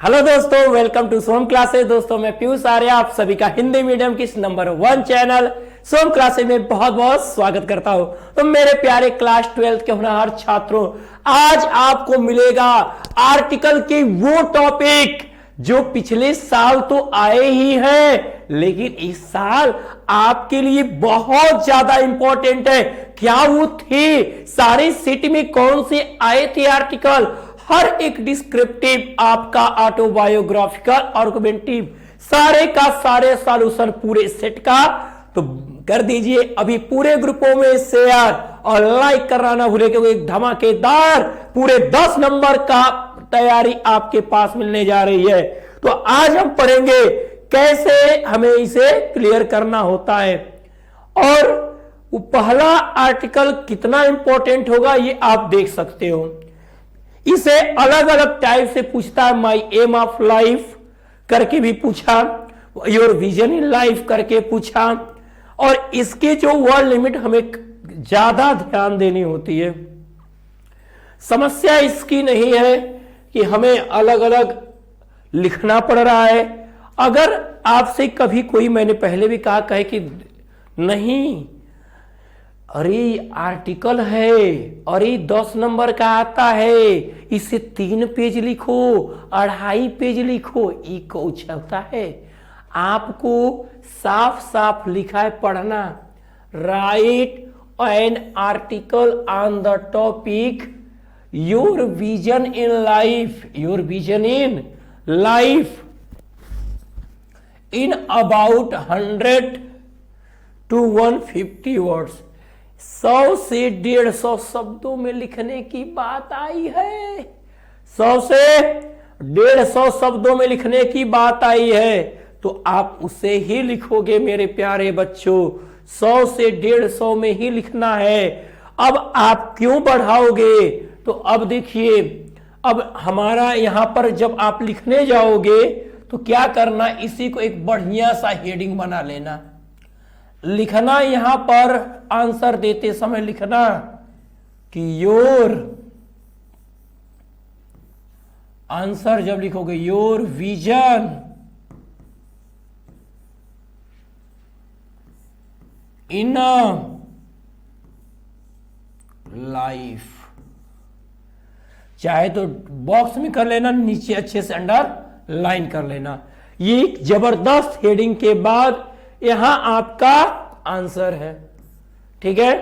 Hello दोस्तों, welcome to Som classes. दोस्तों मैं पीयूष आर्य आप सभी का हिंदी मीडियम की नंबर 1 चैनल सोम क्लासेस में बहुत बहुत स्वागत करता हूं। तो मेरे प्यारे क्लास 12 के होनहार छात्रों, आज आपको मिलेगा आर्टिकल के वो टॉपिक जो पिछले साल तो आए ही हैं, लेकिन इस साल आपके लिए बहुत ज्यादा इंपॉर्टेंट है। क्या वो थे? सारे सिटी में कौन से आए थे आर्टिकल? हर एक डिस्क्रिप्टिव, आपका ऑटोबायोग्राफिकल, आर्गुमेंटिव, सारे का सारे सॉल्यूशन पूरे सेट का तो कर दीजिए अभी पूरे ग्रुपों में शेयर और लाइक करना ना भूले, क्योंकि एक धमाकेदार पूरे 10 नंबर का तैयारी आपके पास मिलने जा रही है। तो आज हम पढ़ेंगे कैसे हमें इसे क्लियर करना होता है और वो पहला आर्टिकल कितना इंपॉर्टेंट होगा ये आप देख सकते हो। इसे अलग अलग टाइप से पूछता है। माई एम ऑफ लाइफ करके भी पूछा, योर विजन इन लाइफ करके पूछा, और इसके जो वर्ड लिमिट हमें ज्यादा ध्यान देनी होती है। समस्या इसकी नहीं है कि हमें अलग अलग लिखना पड़ रहा है। अगर आपसे कभी कोई, मैंने पहले भी कहा कि नहीं, अरे आर्टिकल है, अरे 10 नंबर का आता है, इसे 3 पेज लिखो, 2.5 पेज लिखो, ये कुछ होता है? आपको साफ साफ लिखा है पढ़ना। Right an article on the topic your vision in life, your vision in life in about 100 to 150 words. 100 से 150 शब्दों में लिखने की बात आई है। 100 से 150 शब्दों में लिखने की बात आई है, तो आप उसे ही लिखोगे मेरे प्यारे बच्चों। 100 से 150 में ही लिखना है। अब आप क्यों बढ़ाओगे? तो अब देखिए, अब हमारा यहां पर जब आप लिखने जाओगे तो क्या करना, इसी को एक बढ़िया सा हेडिंग बना लेना। लिखना यहां पर आंसर देते समय लिखना कि योर, आंसर जब लिखोगे योर विजन इन लाइफ, चाहे तो बॉक्स में कर लेना, नीचे अच्छे से अंडर लाइन कर लेना। ये एक जबरदस्त हेडिंग के बाद यहां आपका आंसर है। ठीक है,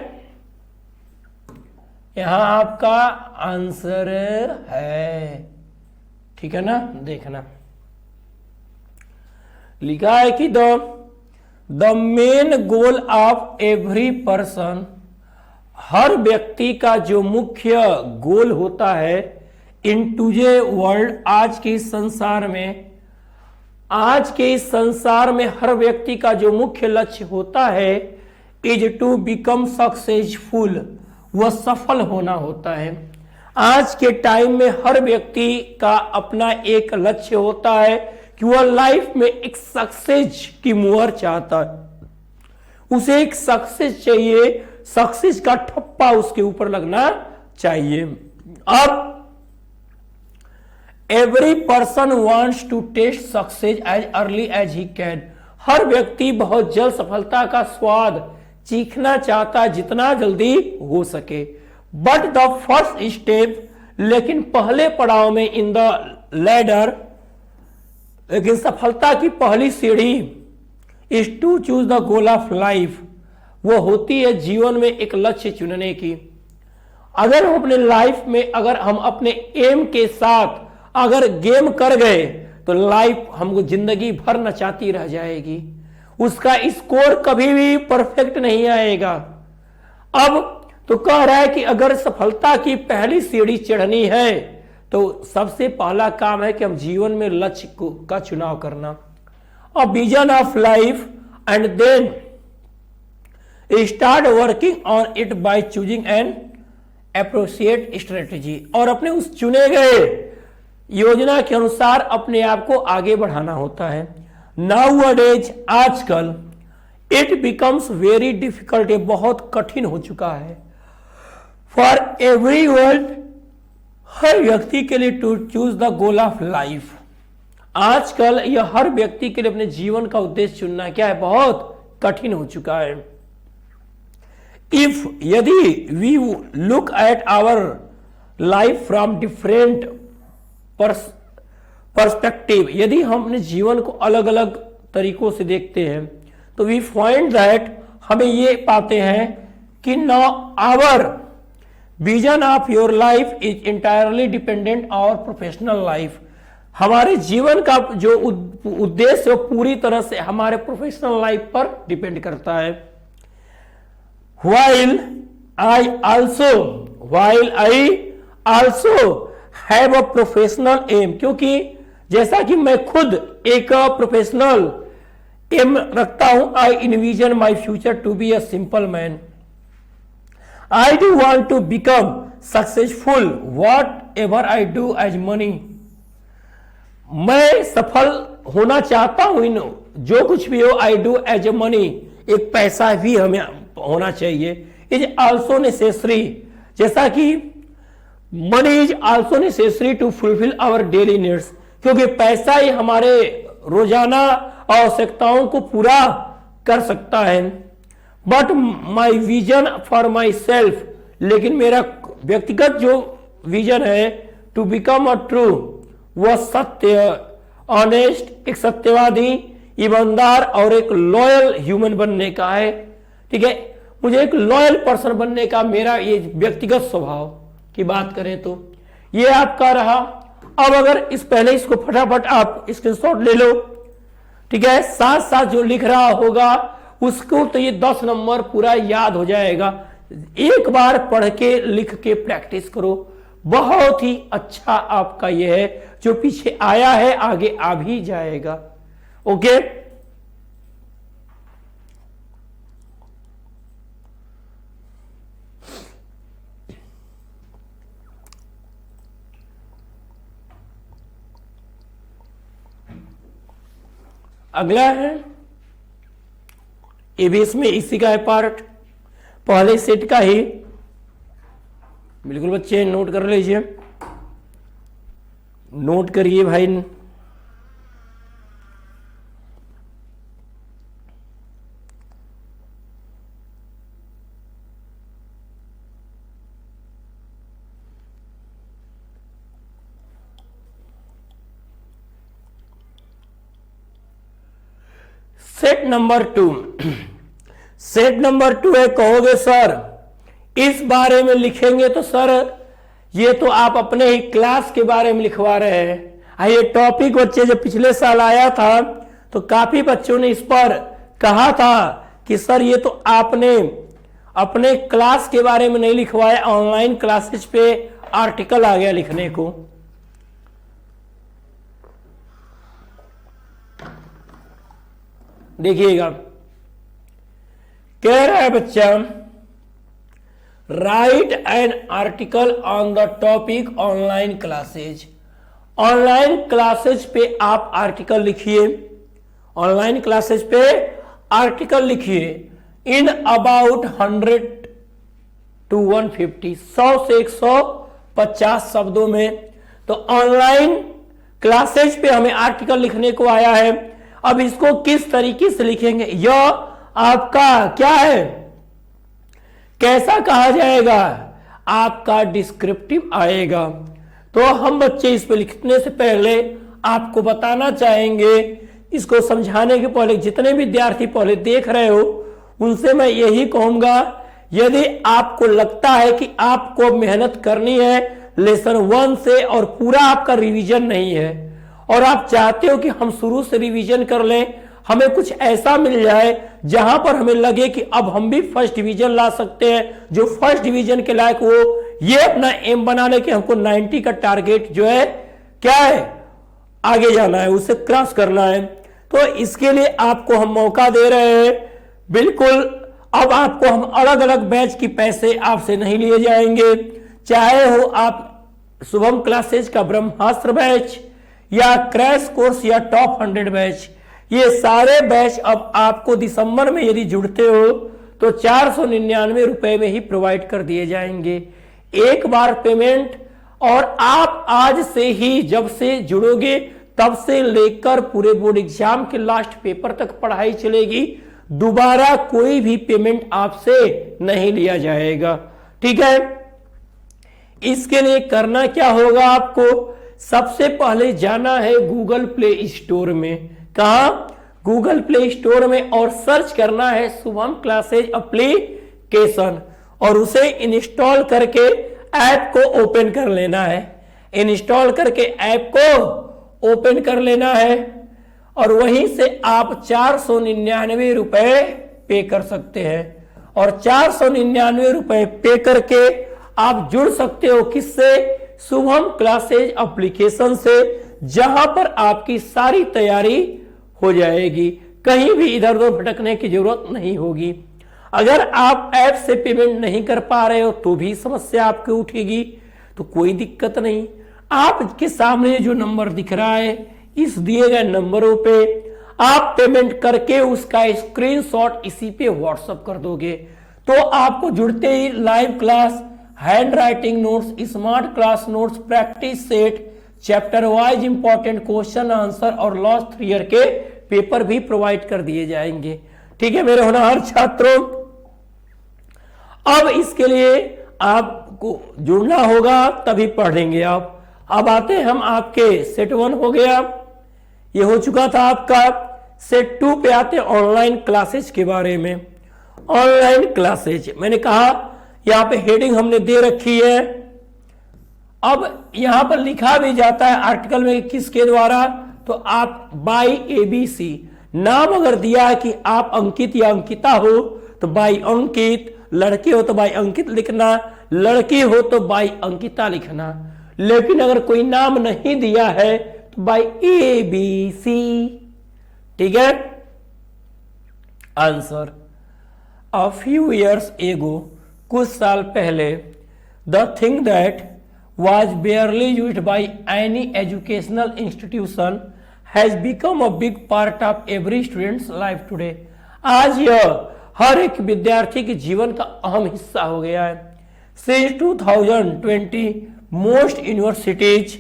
यहां आपका आंसर है। ठीक है ना, देखना लिखा है कि the main goal of every person, हर व्यक्ति का जो मुख्य गोल होता है इन टुडे वर्ल्ड, आज के संसार में, आज के इस संसार में हर व्यक्ति का जो मुख्य लक्ष्य होता है इज टू बिकम सक्सेसफुल, वह सफल होना होता है। आज के टाइम में हर व्यक्ति का अपना एक लक्ष्य होता है कि वह लाइफ में एक सक्सेस की मुहर चाहता है। उसे एक सक्सेस चाहिए, सक्सेस का ठप्पा उसके ऊपर लगना चाहिए। अब every person wants to taste success as early as ही कैन, हर व्यक्ति बहुत जल्द सफलता का स्वाद चीखना चाहता है जितना जल्दी हो सके। बट द फर्स्ट स्टेप, लेकिन पहले पड़ाव में, इन द लैडर, लेकिन सफलता की पहली सीढ़ी, is to choose the goal of life, वो होती है जीवन में एक लक्ष्य चुनने की। अगर हम अपने लाइफ में, अगर हम अपने एम के साथ अगर गेम कर गए तो लाइफ हमको जिंदगी भर नचाती रह जाएगी, उसका स्कोर कभी भी परफेक्ट नहीं आएगा। अब तो कह रहा है कि अगर सफलता की पहली सीढ़ी चढ़नी है तो सबसे पहला काम है कि हम जीवन में लक्ष्य का चुनाव करना, और vision of life, and then start working on it by choosing an appropriate strategy, और अपने उस चुने गए योजना के अनुसार अपने आप को आगे बढ़ाना होता है। नाउअडेज, आजकल, इट बिकम्स वेरी डिफिकल्ट, ये बहुत कठिन हो चुका है, फॉर एवरी वर्ल्ड, हर व्यक्ति के लिए to choose the goal of life, आजकल यह हर व्यक्ति के लिए अपने जीवन का उद्देश्य चुनना क्या है, बहुत कठिन हो चुका है। इफ यदि we look at our life from different perspective, यदि हम अपने जीवन को अलग अलग तरीकों से देखते हैं तो वी फाइंड दैट, हमें ये पाते हैं कि now our vision of your life is entirely dependent on professional life. हमारे जीवन का जो उद्देश्य है पूरी तरह से हमारे प्रोफेशनल लाइफ पर डिपेंड करता है। while I also have a professional aim, क्योंकि जैसा कि मैं खुद एक प्रोफेशनल एम रखता हूं, I envision my future to be a simple man. I do want to become successful whatever I do as money. मैं सफल होना चाहता हूं इन जो कुछ भी हो, I do as a money, एक पैसा भी हमें होना चाहिए। इज ऑल्सो नेसेसरी, जैसा कि money is also necessary to fulfil our daily needs, क्योंकि पैसा ही हमारे रोजाना आवश्यकताओं को पूरा कर सकता है। But my vision for my self, लेकिन मेरा व्यक्तिगत जो विजन है टू बिकम अ ट्रू, वह सत्य, ऑनेस्ट, एक सत्यवादी, ईमानदार और एक लॉयल ह्यूमन बनने का है। ठीक है, मुझे एक लॉयल पर्सन बनने का मेरा ये व्यक्तिगत स्वभाव की बात करें तो ये आपका रहा। अब अगर इस पहले इसको फटाफट आप स्क्रीनशॉट ले लो, ठीक है, साथ साथ जो लिख रहा होगा उसको तो ये 10 नंबर पूरा याद हो जाएगा। एक बार पढ़ के लिख के प्रैक्टिस करो, बहुत ही अच्छा आपका यह है, जो पीछे आया है आगे आ भी जाएगा। ओके, अगला है, ये भी इसमें इसी का है पार्ट, पहले सेट का ही, बिल्कुल बच्चे नोट कर लीजिए, नोट करिए भाई। सेट नंबर 2, सेट नंबर 2 है, कहोगे सर इस बारे में लिखेंगे तो सर ये तो आप अपने ही क्लास के बारे में लिखवा रहे हैं। ये टॉपिक बच्चे जब पिछले साल आया था तो काफी बच्चों ने इस पर कहा था कि सर ये तो आपने अपने क्लास के बारे में नहीं लिखवाया, ऑनलाइन क्लासेस पे आर्टिकल आ गया लिखने को। देखिएगा, कह रहा है बच्चा, right an article on the topic online classes. Online classes पे आप आर्टिकल लिखिए, ऑनलाइन क्लासेज पे आर्टिकल लिखिए इन अबाउट 100 to 150, 100 से 150 शब्दों में। तो ऑनलाइन क्लासेज पे हमें आर्टिकल लिखने को आया है। अब इसको किस तरीके से लिखेंगे, यह आपका क्या है, कैसा कहा जाएगा, आपका डिस्क्रिप्टिव आएगा। तो हम बच्चे इस पे लिखने से पहले आपको बताना चाहेंगे, इसको समझाने के पहले जितने विद्यार्थी पहले देख रहे हो उनसे मैं यही कहूंगा, यदि आपको लगता है कि आपको मेहनत करनी है लेसन 1 से और पूरा आपका रिवीजन नहीं है और आप चाहते हो कि हम शुरू से रिवीजन कर लें, हमें कुछ ऐसा मिल जाए जहां पर हमें लगे कि अब हम भी फर्स्ट डिवीजन ला सकते हैं, जो फर्स्ट डिवीजन के लायक हो, ये अपना एम बना ले कि हमको 90 का टारगेट जो है क्या है, आगे जाना है, उसे क्रॉस करना है। तो इसके लिए आपको हम मौका दे रहे हैं, बिल्कुल। अब आपको हम अलग अलग बैच की पैसे आपसे नहीं लिए जाएंगे, चाहे हो आप शुभम क्लासेज का ब्रह्मास्त्र बैच या क्रैश कोर्स या टॉप 100 बैच, ये सारे बैच अब आपको दिसंबर में यदि जुड़ते हो तो 499 रुपए में ही प्रोवाइड कर दिए जाएंगे, एक बार पेमेंट। और आप आज से ही जब से जुड़ोगे तब से लेकर पूरे बोर्ड एग्जाम के लास्ट पेपर तक पढ़ाई चलेगी। दोबारा कोई भी पेमेंट आपसे नहीं लिया जाएगा। ठीक है, इसके लिए करना क्या होगा, आपको सबसे पहले जाना है गूगल प्ले स्टोर में। कहा? गूगल प्ले स्टोर में, और सर्च करना है शुभम क्लासेज एप्लीकेशन और उसे इंस्टॉल करके ऐप को ओपन कर लेना है। इंस्टॉल करके ऐप को ओपन कर लेना है और वहीं से आप 499 रुपए पे कर सकते हैं और 499 रुपए पे करके आप जुड़ सकते हो किससे? शुभम क्लासेज एप्लीकेशन से, जहां पर आपकी सारी तैयारी हो जाएगी। कहीं भी इधर उधर भटकने की जरूरत नहीं होगी। अगर आप ऐप से पेमेंट नहीं कर पा रहे हो तो भी समस्या आपकी उठेगी, तो कोई दिक्कत नहीं। आपके सामने जो नंबर दिख रहा है, इस दिए गए नंबरों पे आप पेमेंट करके उसका स्क्रीनशॉट इसी पे व्हाट्सएप कर दोगे तो आपको जुड़ते ही live class, hand writing notes, smart class notes, practice set, chapter wise important question answer और लास्ट 3 ईयर के पेपर भी प्रोवाइड कर दिए जाएंगे। ठीक है मेरे होनहार छात्रों, अब इसके लिए आपको जुड़ना होगा, तभी पढ़ेंगे आप। अब आते हैं हम आपके सेट 1 हो गया, ये हो चुका था आपका। सेट 2 पे आते हैं ऑनलाइन क्लासेज के बारे में। ऑनलाइन क्लासेज मैंने कहा यहां पे हेडिंग हमने दे रखी है। अब यहां पर लिखा भी जाता है आर्टिकल में किसके द्वारा, तो आप बाई ABC नाम अगर दिया है कि आप अंकित या अंकिता हो तो बाई अंकित, लड़के हो तो बाई अंकित लिखना, लड़की हो तो बाई अंकिता लिखना। लेकिन अगर कोई नाम नहीं दिया है तो बाई ABC। ठीक है, answer a few years ago, कुछ साल पहले, the thing that was barely used by any educational institution has become a big part of every student's life today। आज यह हर एक विद्यार्थी के जीवन का अहम हिस्सा हो गया है। Since 2020 most universities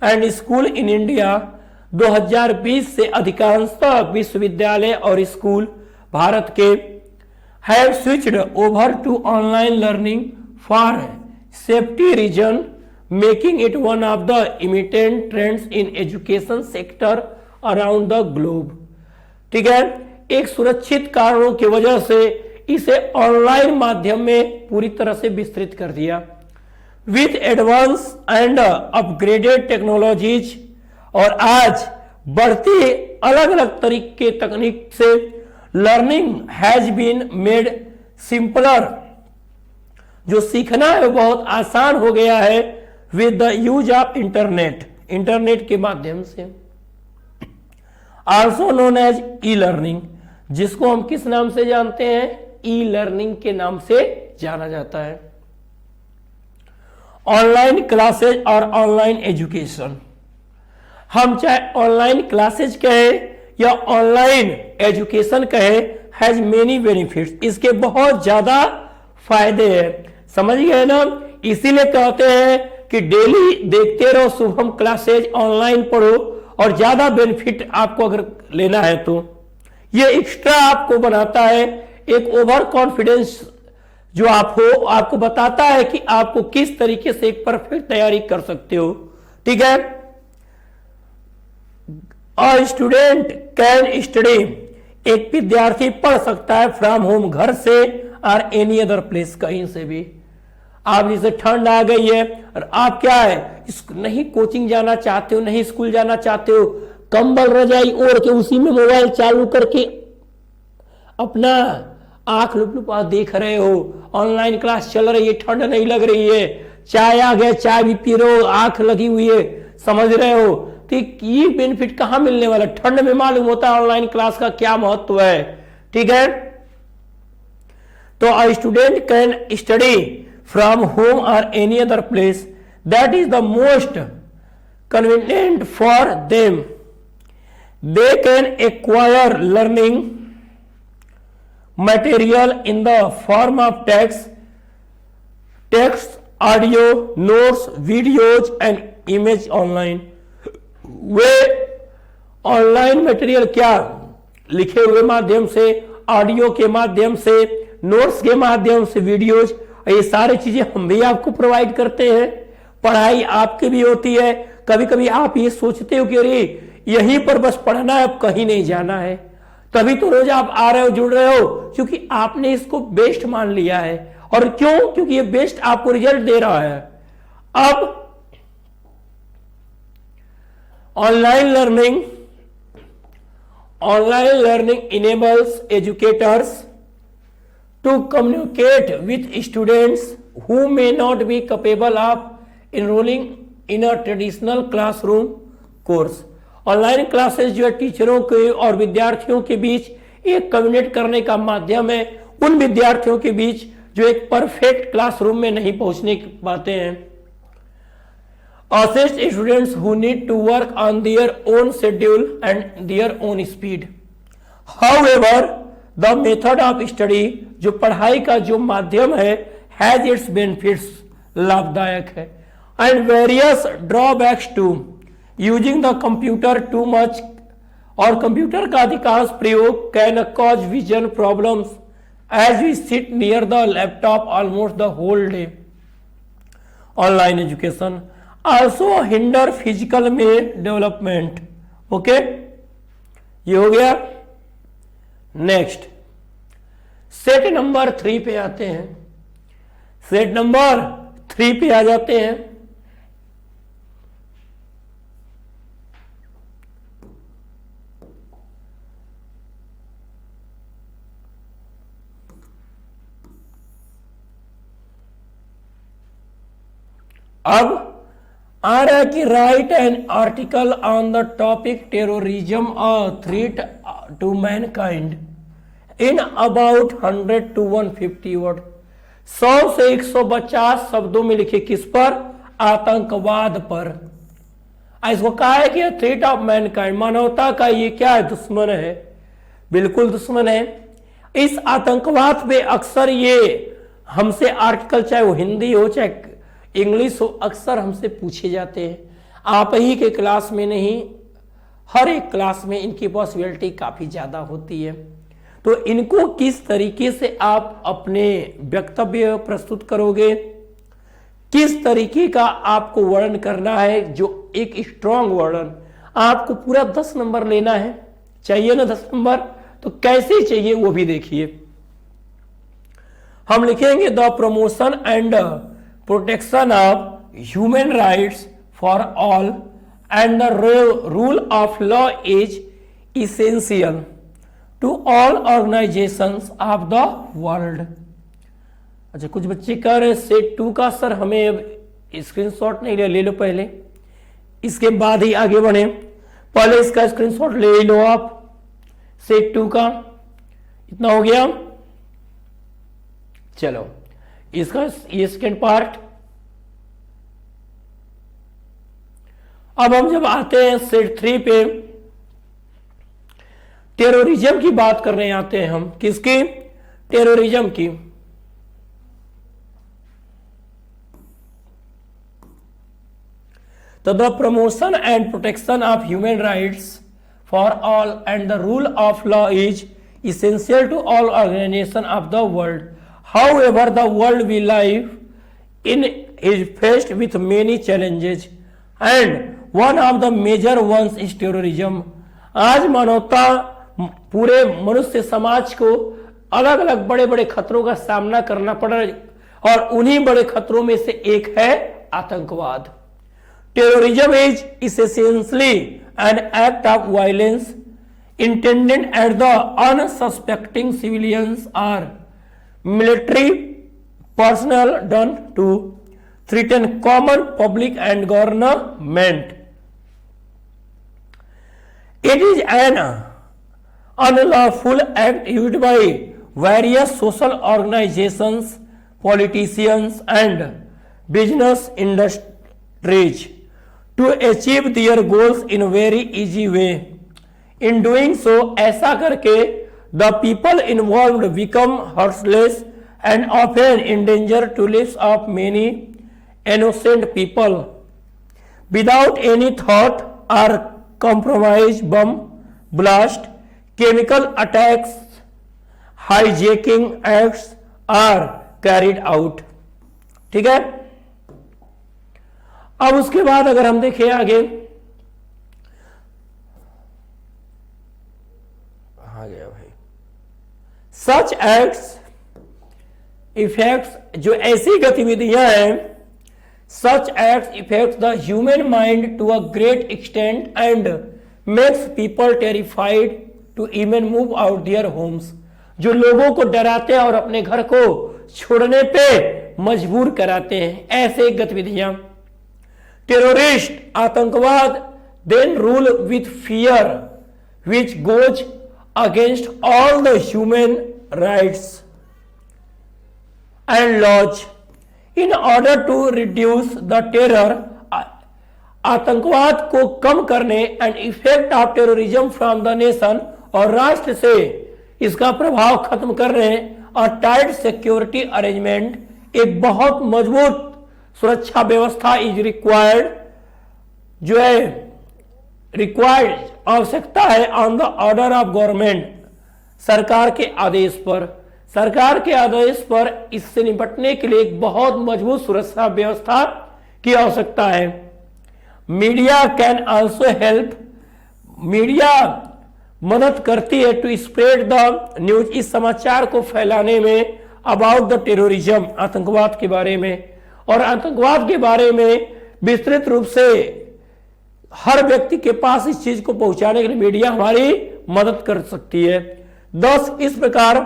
and school in India, 2020 से अधिकांशतः विश्वविद्यालय और स्कूल भारत के have switched over to online learning for safety reason, making it one of the immediate trends in education sector around the globe। ठीक है, एक सुरक्षित कारणों की वजह से इसे ऑनलाइन माध्यम में पूरी तरह से विस्तृत कर दिया। With advance and upgraded technologies, और आज बढ़ती अलग अलग तरीके तकनीक से learning has been made simpler, जो सीखना है वो बहुत आसान हो गया है with the use of internet, internet के माध्यम से। Also known as e learning, जिसको हम किस नाम से जानते हैं? ई लर्निंग के नाम से जाना जाता है। ऑनलाइन क्लासेज और ऑनलाइन एजुकेशन, हम चाहे ऑनलाइन क्लासेज कहे या ऑनलाइन एजुकेशन कहे, हैज मेनी बेनिफिट्स, इसके बहुत ज्यादा फायदे हैं। समझ गए ना, इसीलिए कहते हैं कि डेली देखते रहो शुभम क्लासेज, ऑनलाइन पढ़ो और ज्यादा बेनिफिट आपको अगर लेना है तो ये एक्स्ट्रा आपको बनाता है। एक ओवर कॉन्फिडेंस जो आप हो, आपको बताता है कि आपको किस तरीके से एक परफेक्ट तैयारी कर सकते हो। ठीक है, अ स्टूडेंट कैन स्टडी, एक विद्यार्थी पढ़ सकता है फ्रॉम होम, घर से, और एनी अदर प्लेस, कहीं से भी। आप जैसे ठंड आ गई है और आप क्या है, नहीं कोचिंग जाना चाहते हो, नहीं स्कूल जाना चाहते हो, कंबल रजाई ओढ़ के उसी में मोबाइल चालू करके अपना आंख लुपलुपा देख रहे हो, ऑनलाइन क्लास चल रही है, ठंड नहीं लग रही है, चाय आ गया, चाय भी पी रहे हो, आंख लगी हुई है, समझ रहे हो, तो ये बेनिफिट कहां मिलने वाला? ठंड में मालूम होता है ऑनलाइन क्लास का क्या महत्व है। ठीक है, तो a student can study from home और any other place that is the most convenient for them. They can acquire learning material in the form of text, audio, notes, videos and image online way online material क्या लिखे हुए माध्यम से, audio के माध्यम से, notes के माध्यम से, वीडियोज, ये सारी चीजें हम भी आपको प्रोवाइड करते हैं। पढ़ाई आपकी भी होती है। कभी कभी आप ये सोचते हो कि अरे यहीं पर बस पढ़ना है, अब कहीं नहीं जाना है, तभी तो रोज आप आ रहे हो, जुड़ रहे हो, क्योंकि आपने इसको बेस्ट मान लिया है। और क्यों? क्योंकि ये बेस्ट आपको रिजल्ट दे रहा है। अब online learning enables educators to communicate with students who may not be capable of enrolling in a traditional classroom course। Online classes जो है टीचरों के और विद्यार्थियों के बीच एक कम्युनिकेट करने का माध्यम है, उन विद्यार्थियों के बीच जो एक परफेक्ट क्लासरूम में नहीं पहुंचने पाते हैं। Assist students who need to work on their own schedule and their own speed। However, the method of study, जो पढ़ाई का जो माध्यम है, has its benefits, लाभदायक है, and various drawbacks too। Using the computer too much, और computer का अधिकांश प्रयोग can cause vision problems as we sit near the laptop almost the whole day। Online education also hinder physical development। Okay, ये हो गया। Next set number 3 पे आते हैं। सेट नंबर 3 पे आ जाते हैं। अब आ रहा है कि write an article on the topic terrorism a threat to mankind in about 100 to 150 word. 100 से 150 शब्दों में लिखे, किस पर? आतंकवाद पर। इसको कहा है कि थ्रेट ऑफ मैनकाइंड, मानवता का ये क्या है? दुश्मन है, बिल्कुल दुश्मन है। इस आतंकवाद पे अक्सर ये हमसे आर्टिकल, चाहे वो हिंदी हो चाहे इंग्लिश हो, अक्सर हमसे पूछे जाते हैं। आप ही के क्लास में नहीं, हर एक क्लास में इनकी पॉसिबिलिटी काफी ज्यादा होती है। तो इनको किस तरीके से आप अपने वक्तव्य प्रस्तुत करोगे, किस तरीके का आपको वर्णन करना है, जो एक स्ट्रॉन्ग वर्णन, आपको पूरा 10 नंबर लेना है। चाहिए ना 10 नंबर? तो कैसे चाहिए वो भी देखिए। हम लिखेंगे the promotion and protection of human rights for all and the rule of law is essential to all organizations of the world। अच्छा, कुछ बच्चे कह रहे हैं सेट 2 का सर हमें स्क्रीनशॉट नहीं ले लो, पहले इसके बाद ही आगे बढ़े। पहले इसका स्क्रीनशॉट ले लो आप, सेट 2 का। इतना हो गया। चलो इसका ये सेकेंड पार्ट। अब हम जब आते हैं सेट 3 पे, टेररिज्म की बात करने आते हैं हम। किसकी? टेररिज्म की। तो the promotion and protection of human rights for all and the rule of law is essential to all organizations of the world। However, the world we live in is faced with many challenges and one of the major ones is terrorism। आज मानवता पूरे मनुष्य समाज को अलग अलग बड़े बड़े खतरों का सामना करना पड़ रहा है और उन्हीं बड़े खतरों में से एक है आतंकवाद। Terrorism is essentially an act of violence intended at the unsuspecting civilians or military personnel done to threaten common public and government। It is an unlawful act used by various social organizations, politicians and business industries to achieve their goals in a very easy way। In doing so, ऐसा करके the people involved become hurtless and often endanger to lives of many innocent people without any thought or compromise, bomb blast, chemical attacks, hijacking acts are carried out। ठीक है, अब उसके बाद अगर हम देखें आगे, आ गया भाई, सच एक्ट्स इफेक्ट्स, जो ऐसी गतिविधियां हैं, such acts effects the human mind to a great extent and makes people terrified to even move out their homes, जो लोगों को डराते हैं और अपने घर को छोड़ने पे मजबूर कराते हैं, ऐसे गतिविधियां। टेररिस्ट, आतंकवाद, then rule with fear which goes against all the human rights and laws in order to reduce the terror, आतंकवाद को कम करने and effect of terrorism from the nation, और राष्ट्र से इसका प्रभाव खत्म करने, और टाइट सिक्योरिटी अरेंजमेंट, एक बहुत मजबूत सुरक्षा व्यवस्था इज रिक्वायर्ड, जो है रिक्वायर्ड, आवश्यकता है, on the order of government, सरकार के आदेश पर, सरकार के आदेश पर इससे निपटने के लिए एक बहुत मजबूत सुरक्षा व्यवस्था की आवश्यकता है। Media can also help, media मदद करती है टू स्प्रेड द न्यूज, इस समाचार को फैलाने में, अबाउट द टेररिज्म, आतंकवाद के बारे में, और आतंकवाद के बारे में विस्तृत रूप से हर व्यक्ति के पास इस चीज को पहुंचाने के लिए मीडिया हमारी मदद कर सकती है। thus इस प्रकार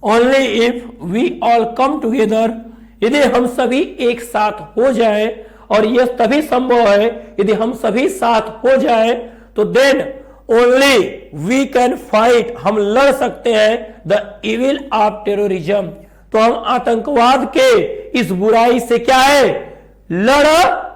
only if we all come together, यदि हम सभी एक साथ हो जाए, और यह तभी संभव है यदि हम सभी साथ हो जाए, तो then only we can fight, हम लड़ सकते हैं, द इविल ऑफ टेररिज्म, तो हम आतंकवाद के इस बुराई से क्या है, लड़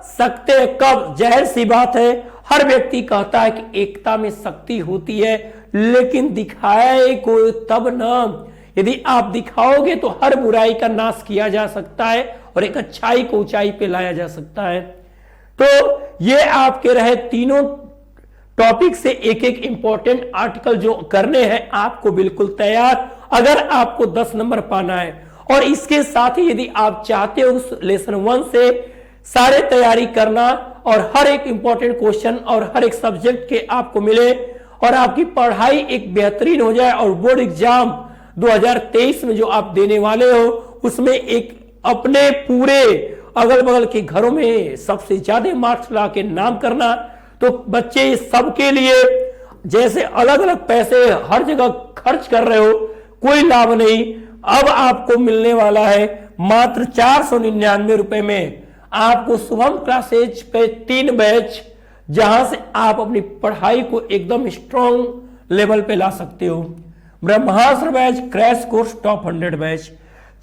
सकते हैं। कब? जाहिर सी बात है, हर व्यक्ति कहता है कि एकता में शक्ति होती है, लेकिन दिखाए को तब ना, यदि आप दिखाओगे तो हर बुराई का नाश किया जा सकता है और एक अच्छाई को ऊंचाई पे लाया जा सकता है। तो ये आपके रहे तीनों टॉपिक से एक एक इंपॉर्टेंट आर्टिकल जो करने हैं आपको बिल्कुल तैयार, अगर आपको 10 नंबर पाना है। और इसके साथ ही यदि आप चाहते हो उस लेसन 1 से सारे तैयारी करना और हर एक इंपॉर्टेंट क्वेश्चन और हर एक सब्जेक्ट के आपको मिले और आपकी पढ़ाई एक बेहतरीन हो जाए, और बोर्ड एग्जाम 2023 में जो आप देने वाले हो उसमें एक अपने पूरे अगल बगल के घरों में सबसे ज्यादा मार्क्स ला के नाम करना, तो बच्चे सबके लिए जैसे अलग अलग पैसे हर जगह खर्च कर रहे हो, कोई लाभ नहीं। अब आपको मिलने वाला है मात्र 499 रुपए में, आपको शुभम क्लासेज पे 3 बैच, जहां से आप अपनी पढ़ाई को एकदम स्ट्रॉन्ग लेवल पे ला सकते हो। Brahmastra batch, crash course, top 100 batch,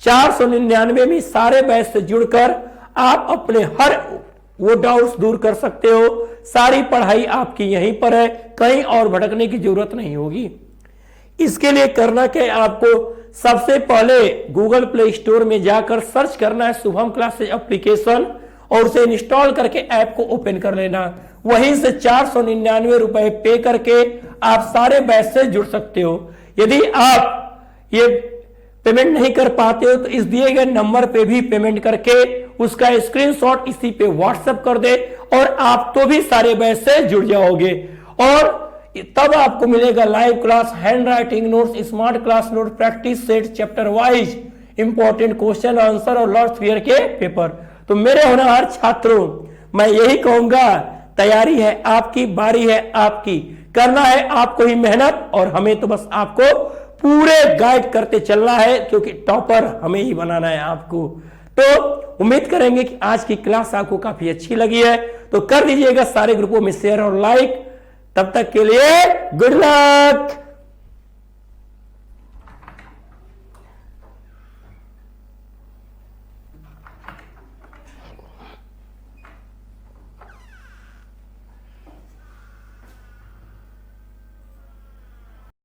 499 में सारे बैच से जुड़कर आप अपने हर वो डाउट्स दूर कर सकते हो। सारी पढ़ाई आपकी यहीं पर है, कहीं और भटकने की जरूरत नहीं होगी। इसके लिए करना क्या, आपको सबसे पहले गूगल प्ले स्टोर में जाकर सर्च करना है शुभम क्लासेज एप्लीकेशन, और उसे इंस्टॉल करके ऐप को ओपन कर लेना। वहीं से 499 रुपए पे करके आप सारे बैच से जुड़ सकते हो। यदि आप ये पेमेंट नहीं कर पाते हो तो इस दिए गए नंबर पे भी पेमेंट करके उसका स्क्रीनशॉट इसी पे व्हाट्सएप कर दे, और आप तो भी सारे बैच से जुड़ जाओगे। और तब आपको मिलेगा live class, hand writing notes, smart class note, practice set, chapter wise important question answer और लॉर्ड फियर के पेपर। तो मेरे होनहार छात्रों, मैं यही कहूंगा, तैयारी है आपकी, बारी है आपकी, करना है आपको ही मेहनत, और हमें तो बस आपको पूरे गाइड करते चलना है, क्योंकि टॉपर हमें ही बनाना है आपको। तो उम्मीद करेंगे कि आज की क्लास आपको काफी अच्छी लगी है, तो कर दीजिएगा सारे ग्रुपों में शेयर और लाइक। तब तक के लिए गुड लक।